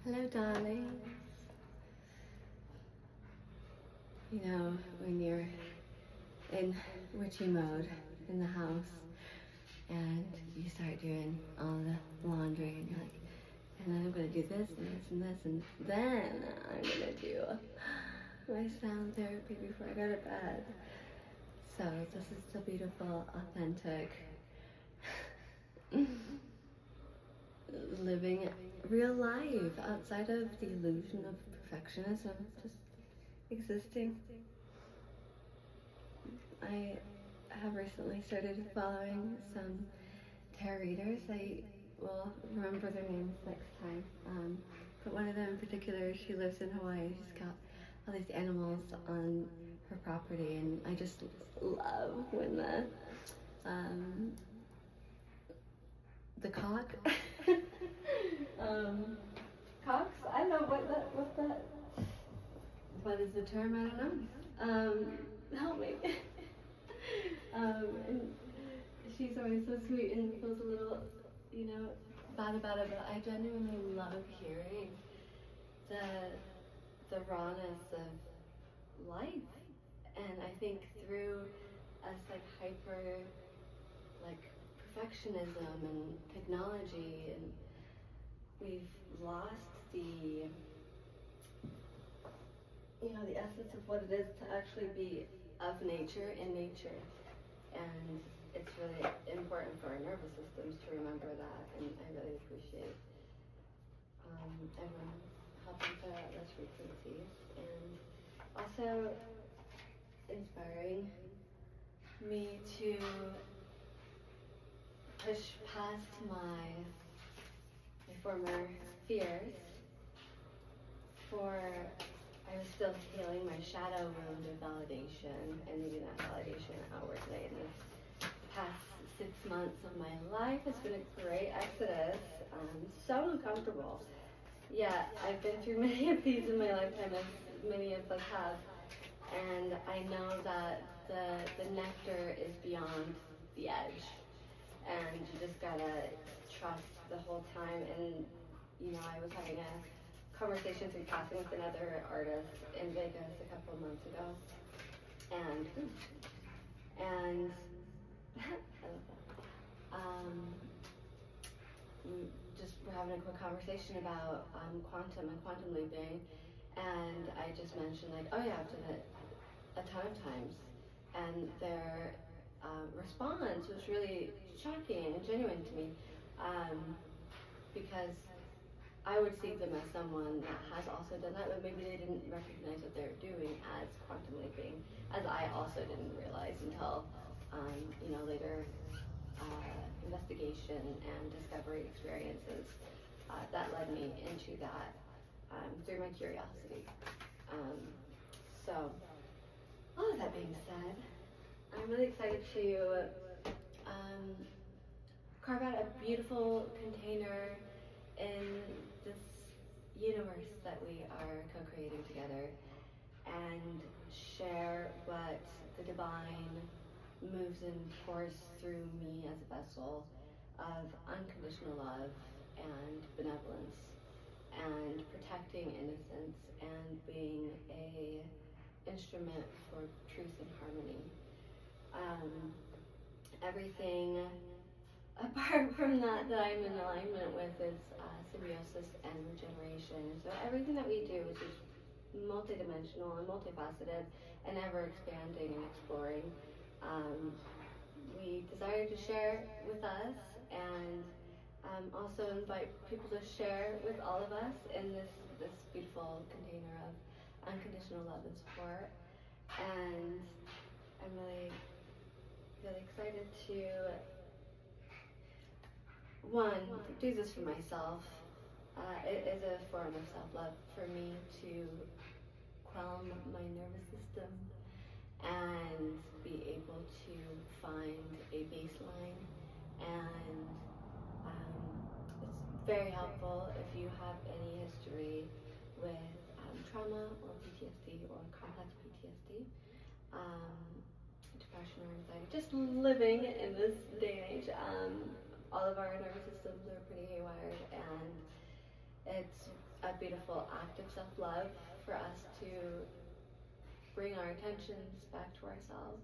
Hello, darling. You know, when you're in witchy mode in the house and you start doing all the laundry and you're like, and then I'm going to do this and this and this and then I'm going to do my sound therapy before I go to bed. So this is the beautiful, authentic, living real life outside of the illusion of perfectionism, just existing. I have recently started following some tarot readers. I will remember their names next time. But one of them in particular, she lives in Hawaii. She's got all these animals on her property, and I just love when the cock. Cocks? I don't know what is the term? I don't know. Help me. And she's always so sweet and feels a little, bad about it, but I genuinely love hearing the rawness of life. And I think through us hyper perfectionism and technology, and we've lost the essence of what it is to actually be of nature, in nature. And it's really important for our nervous systems to remember that, and I really appreciate everyone helping put out those frequencies, and also inspiring me to push past my former fears. I was still healing my shadow wound of validation and needing that validation outwardly. And this past 6 months of my life has been a great exodus. So uncomfortable. Yeah, I've been through many of these in my lifetime, as many of us have. And I know that the nectar is beyond the edge. And you just gotta trust the whole time. And, I was having a conversation through passing with another artist in Vegas a couple of months ago, and I love that. Just we're having a quick conversation about quantum and quantum leaping, and I just mentioned oh yeah, I've done it a ton of times, and their response was really shocking and genuine to me, because I would see them as someone that has also done that, but maybe they didn't recognize what they're doing as quantum leaping, as I also didn't realize until, later investigation and discovery experiences that led me into that through my curiosity. So, all of that being said, I'm really excited to carve out a beautiful container in this universe that we are co-creating together, and share what the divine moves and pours through me as a vessel of unconditional love and benevolence, and protecting innocence, and being a instrument for truth and harmony. Everything apart from that I'm in alignment with is symbiosis and regeneration. So everything that we do is just multidimensional and multifaceted and ever expanding and exploring. We desire to share with us, and also invite people to share with all of us in this beautiful container of unconditional love and support. And I'm really, really excited to do this for myself. It is a form of self-love for me to quell my nervous system and be able to find a baseline. And it's very helpful if you have any history with trauma or PTSD or complex PTSD, depression or anxiety, just living in this day and age. All of our nervous systems are pretty haywired, and it's a beautiful act of self-love for us to bring our attentions back to ourselves.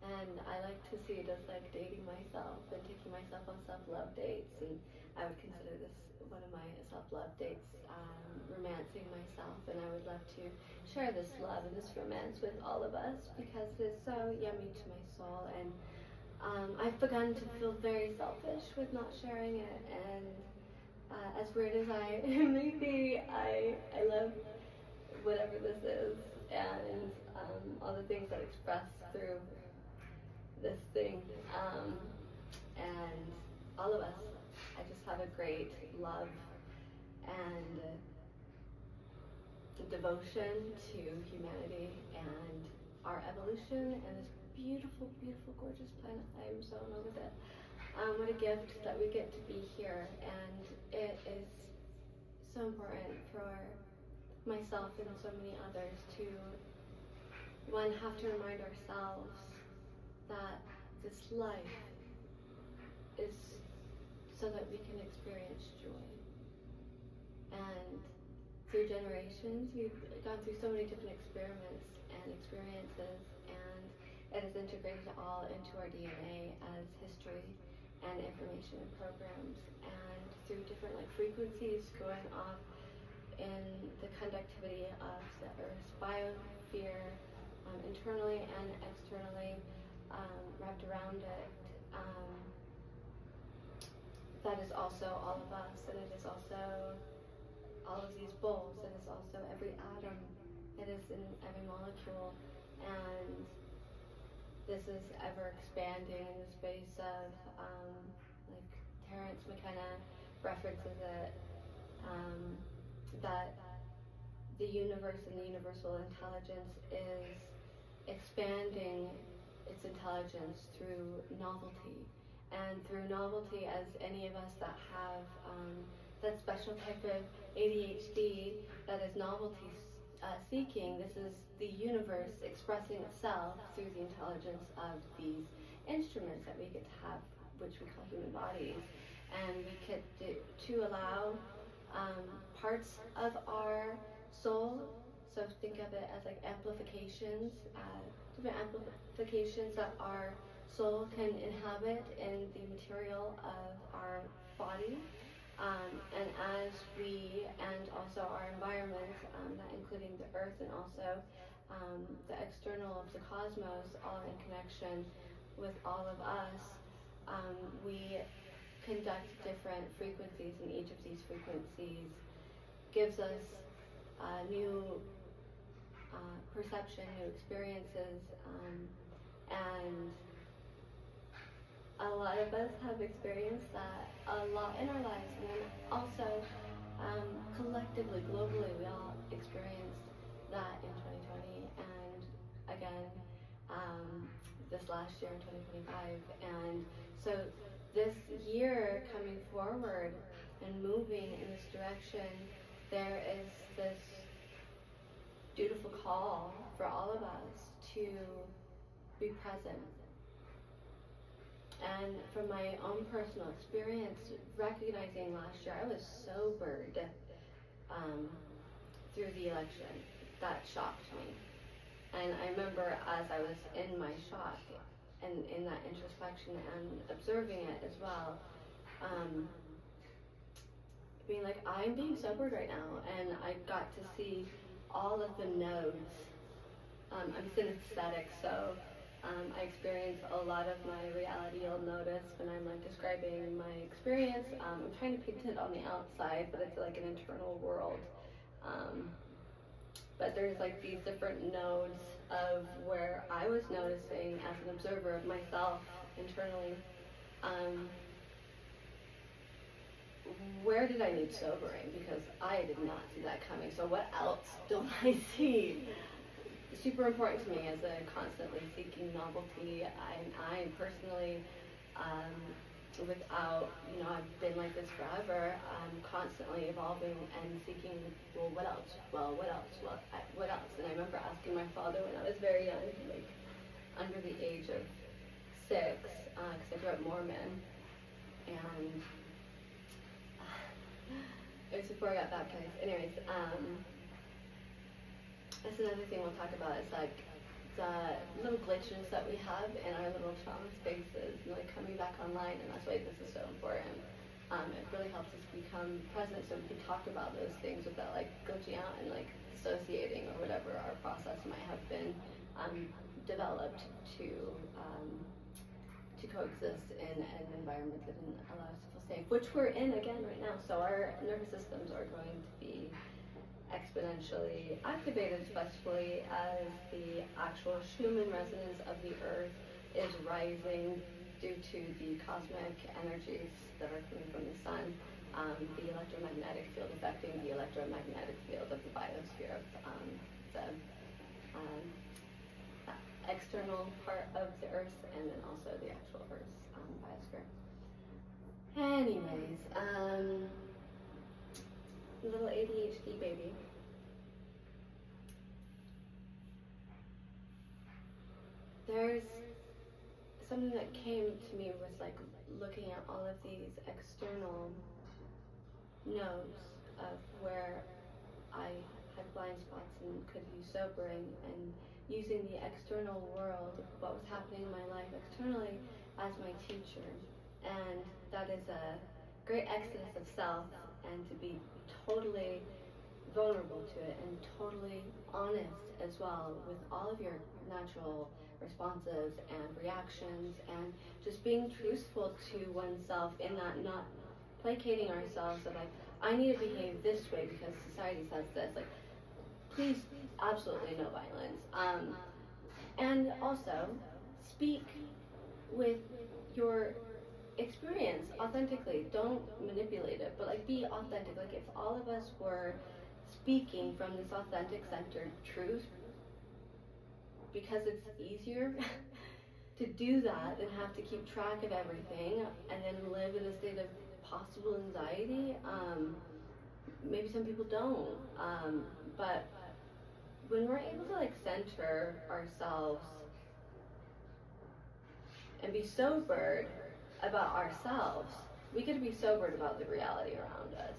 And I like to see it as like dating myself and taking myself on self-love dates. And I would consider this one of my self-love dates, romancing myself. And I would love to share this love and this romance with all of us because it's so yummy to my soul. And I've begun to feel very selfish with not sharing it. And as weird as I may be, I love whatever this is and all the things that express through this thing. And all of us, I just have a great love and devotion to humanity and our evolution and this beautiful, beautiful, gorgeous planet. I am so in love with it. What a gift that we get to be here, and it is so important for myself and so many others to, one, have to remind ourselves that this life is so that we can experience joy. And through generations, we've gone through so many different experiments and experiences, and it is integrated all into our DNA as history and information and programs, and through different like frequencies going off in the conductivity of the Earth's biosphere, internally and externally, wrapped around it. That is also all of us, and it is also all of these bowls, it is also every atom, it is in every molecule, and this is ever expanding in the space of, like Terence McKenna references it, that the universe and the universal intelligence is expanding its intelligence through novelty. And through novelty, as any of us that have that special type of ADHD that is novelty seeking, this is the universe expressing itself through the intelligence of these instruments that we get to have, which we call human bodies. And we get to allow parts of our soul, so think of it as like amplifications, different amplifications that our soul can inhabit in the material of our body, and as we, and also our environment, that including the earth and also the external of the cosmos, all in connection with all of us, we conduct different frequencies, and each of these frequencies gives us new perception, new experiences, and a lot of us have experienced that a lot in our lives, and then also collectively, globally, we all experienced that in 2020, and again this last year in 2025. And so this year coming forward and moving in this direction, there is this beautiful call for all of us to be present. And from my own personal experience, recognizing last year, I was sobered through the election. That shocked me. And I remember as I was in my shock and in that introspection and observing it as well, being like, I'm being sobered right now. And I got to see all of the nodes. I'm synesthetic, so I experience a lot of my reality. You'll notice when I'm like describing my experience, I'm trying to paint it on the outside, but it's like an internal world. But there's like these different nodes of where I was noticing as an observer of myself internally, where did I need sobering? Because I did not see that coming. So what else don't I see? Super important to me as a constantly seeking novelty. I personally, without, I've been like this forever, constantly evolving and seeking, well, what else? Well, what else? Well, what else? And I remember asking my father when I was very young, like under the age of 6, because I grew up Mormon, and it was before I got baptized. Anyways, that's another thing we'll talk about. It's like the little glitches that we have in our little trauma spaces, and like coming back online, and that's why this is so important. It really helps us become present so we can talk about those things without like glitching out and like dissociating or whatever our process might have been developed to coexist in an environment that didn't allow us to feel safe, which we're in again right now. So our nervous systems are going to be exponentially activated, especially as the actual Schumann resonance of the Earth is rising due to the cosmic energies that are coming from the sun, the electromagnetic field affecting the electromagnetic field of the biosphere of the external part of the Earth, and then also the actual Earth's biosphere. Anyways, little ADHD baby. There's something that came to me was like looking at all of these external nodes of where I had blind spots and could use sobering, and using the external world, what was happening in my life externally, as my teacher. And that is a great exodus of self, and to be totally vulnerable to it and totally honest as well with all of your natural responses and reactions, and just being truthful to oneself in that, not placating ourselves of like, I need to behave this way because society says this. Like, please, absolutely no violence. And also, speak with your experience authentically. Don't manipulate it, but like be authentic. Like if all of us were speaking from this authentic centered truth, because it's easier to do that than have to keep track of everything and then live in a state of possible anxiety. Maybe some people don't, but when we're able to like center ourselves and be sobered about ourselves, we get to be sobered about the reality around us.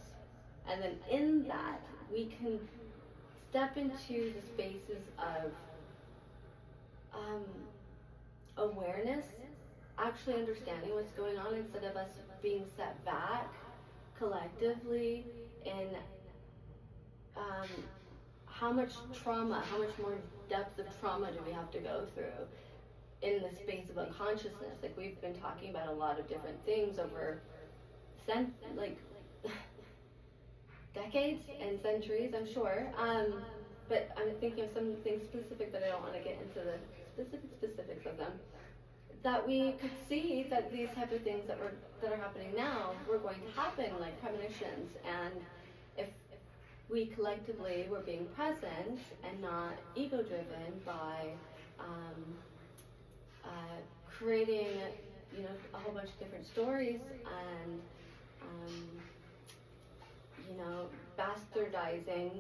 And then in that, we can step into the spaces of awareness, actually understanding what's going on, instead of us being set back collectively in how much trauma, how much more depth of trauma do we have to go through in the space of unconsciousness. Like we've been talking about a lot of different things over decades and centuries, I'm sure. But I'm thinking of something specific that I don't want to get into the specifics of them. That we could see that these type of things that are happening now were going to happen, like premonitions, and if we collectively were being present and not ego-driven by creating, a whole bunch of different stories and bastardizing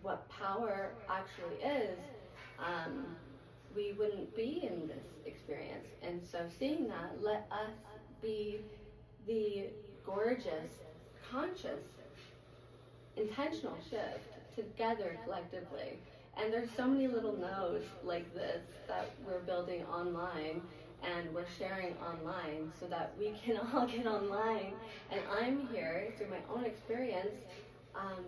what power actually is, we wouldn't be in this experience. And so seeing that, let us be the gorgeous, conscious, intentional shift together collectively. And there's so many little nodes like this that we're building online and we're sharing online so that we can all get online. And I'm here through my own experience,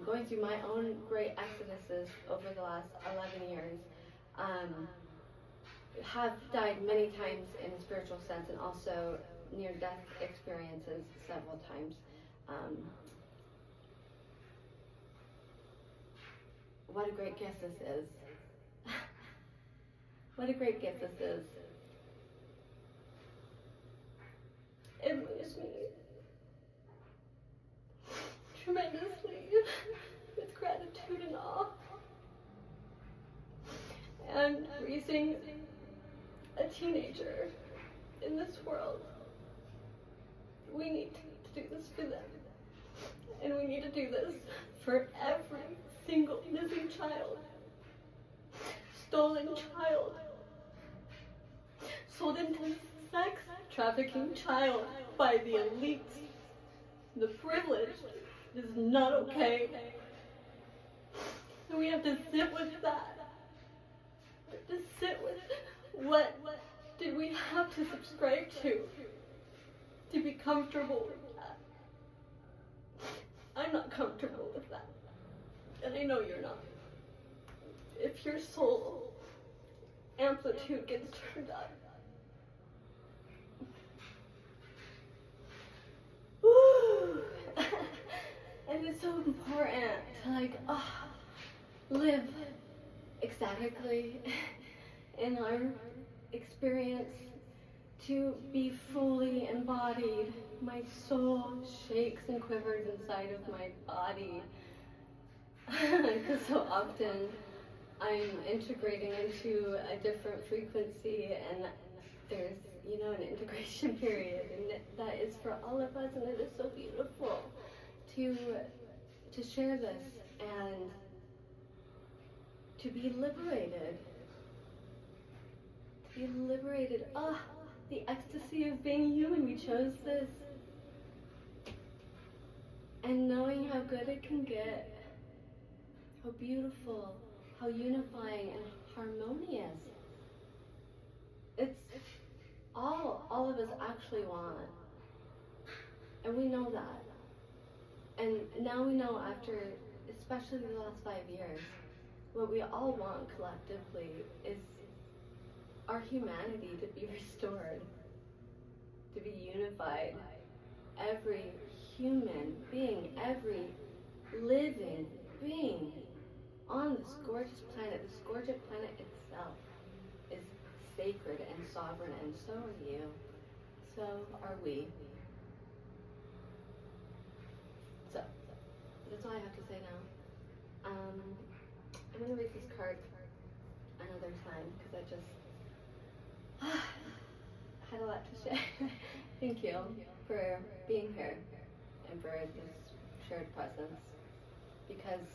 going through my own great exoduses over the last 11 years. Have died many times in a spiritual sense, and also near-death experiences several times. What a great gift this is. What a great gift this is. It moves me tremendously with gratitude and awe. And raising a teenager in this world, we need to do this for them. And we need to do this for every single missing child, stolen child, sold into sex trafficking child by the elites, the privileged, It is not okay. And we have to sit with that. To sit with what did we have to subscribe to be comfortable with that. I'm not comfortable with that. And I know you're not. If your soul amplitude gets turned up, and it's so important to live ecstatically in our experience, to be fully embodied. My soul shakes and quivers inside of my body because so often I'm integrating into a different frequency, and there's an integration period, and that is for all of us, and it is so beautiful to share this and to be liberated. To be liberated. The ecstasy of being human. We chose this. And knowing how good it can get, how beautiful, how unifying and harmonious. It's all of us actually want. And we know that. And now we know, after especially the last 5 years, what we all want collectively is our humanity to be restored, to be unified. Every human being, every living being on this gorgeous planet, this gorgeous planet itself, is sacred and sovereign, and so are you. So are we. So, that's all I have to say now. I'm going to read this card another time, because I just had a lot to share. Thank you for being here and for this shared presence, because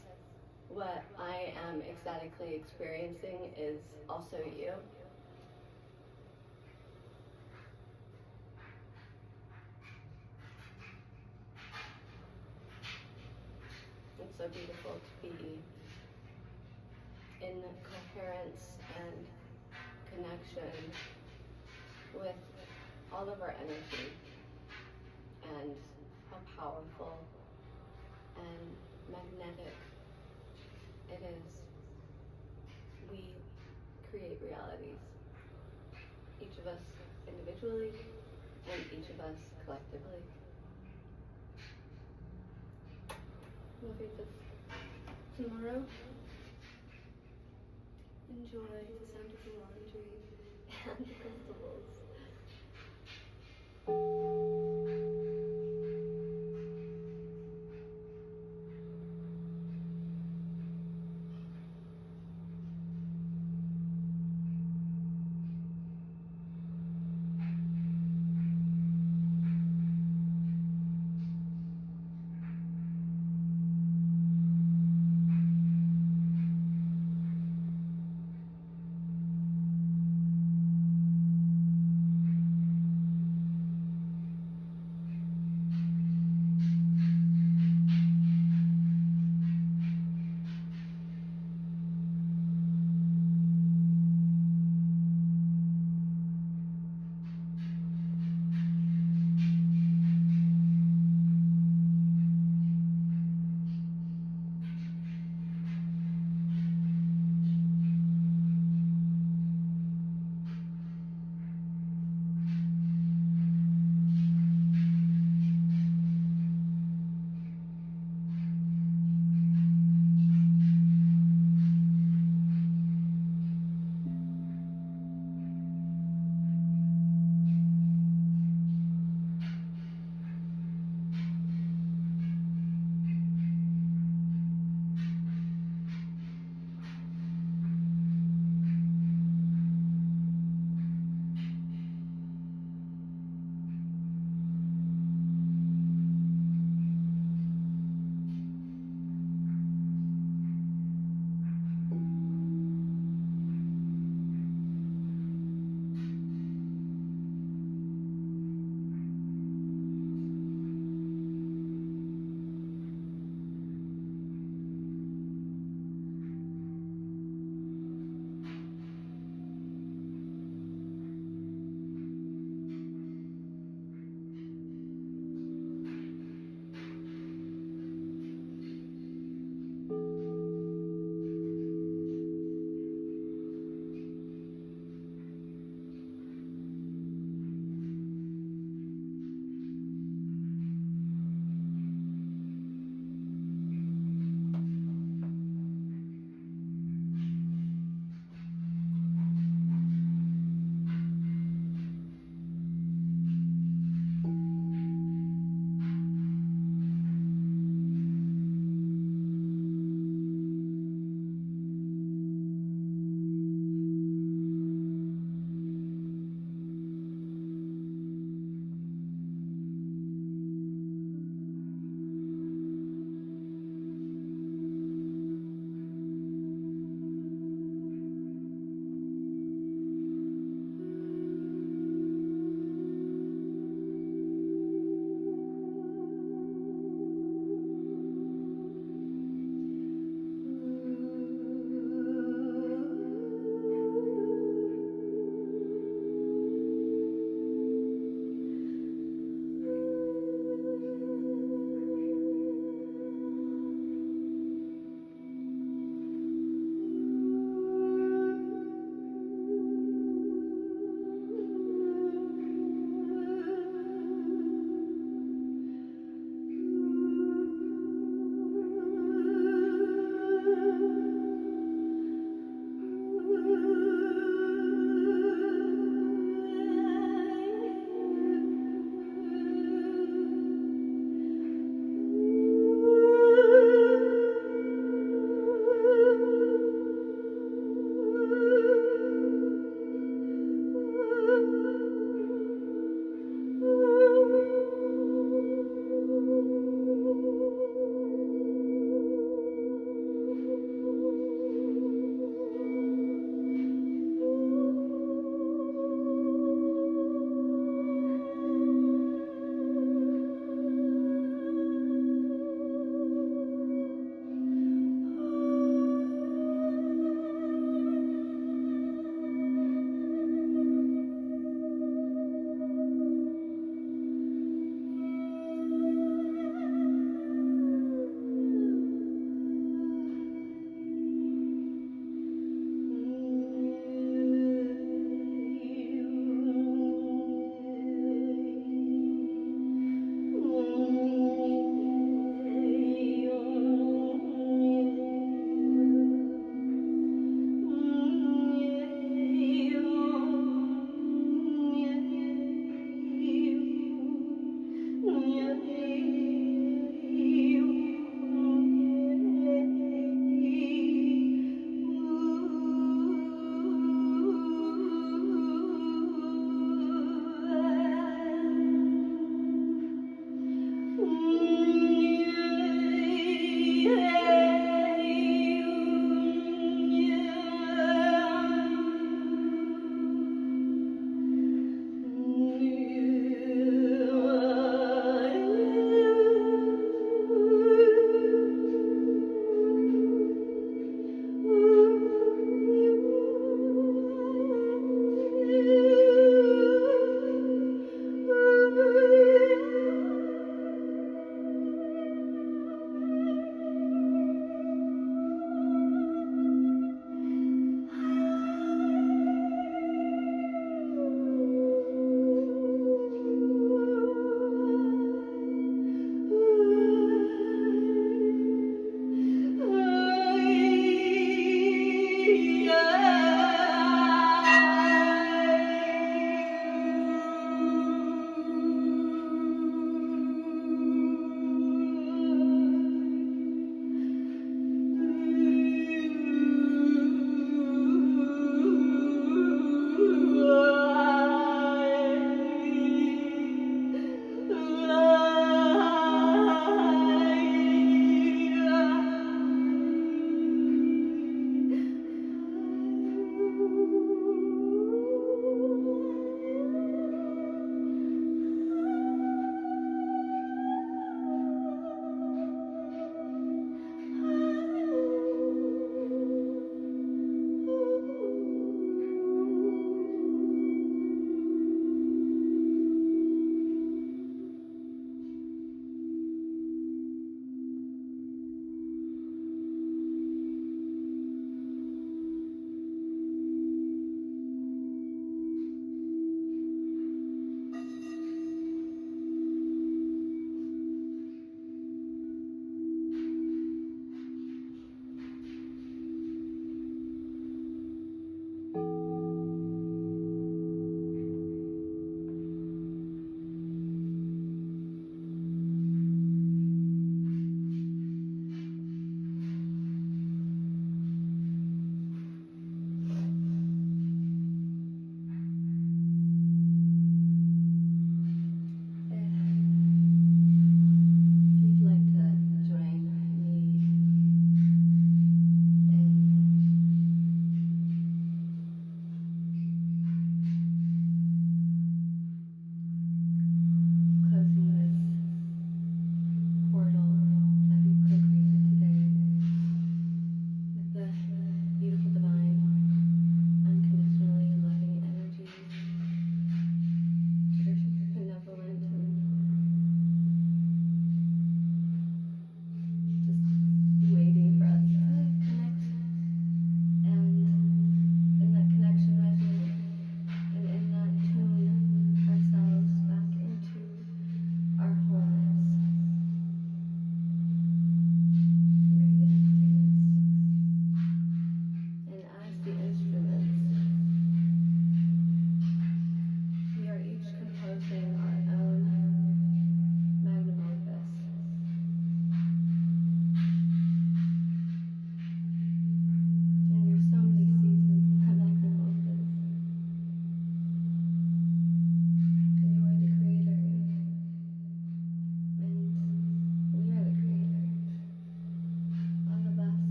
what I am ecstatically experiencing is also you. It's so beautiful to be in coherence and connection with all of our energy, and how powerful and magnetic it is. We create realities, each of us individually and each of us collectively. We'll read this tomorrow. Enjoy the sound of the laundry and the crystals.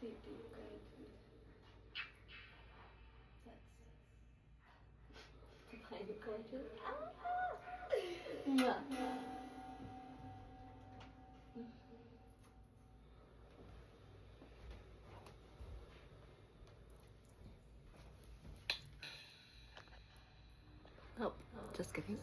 deep, deep gratitude. That's divine gorgeous. Mwah. Oh, just kidding.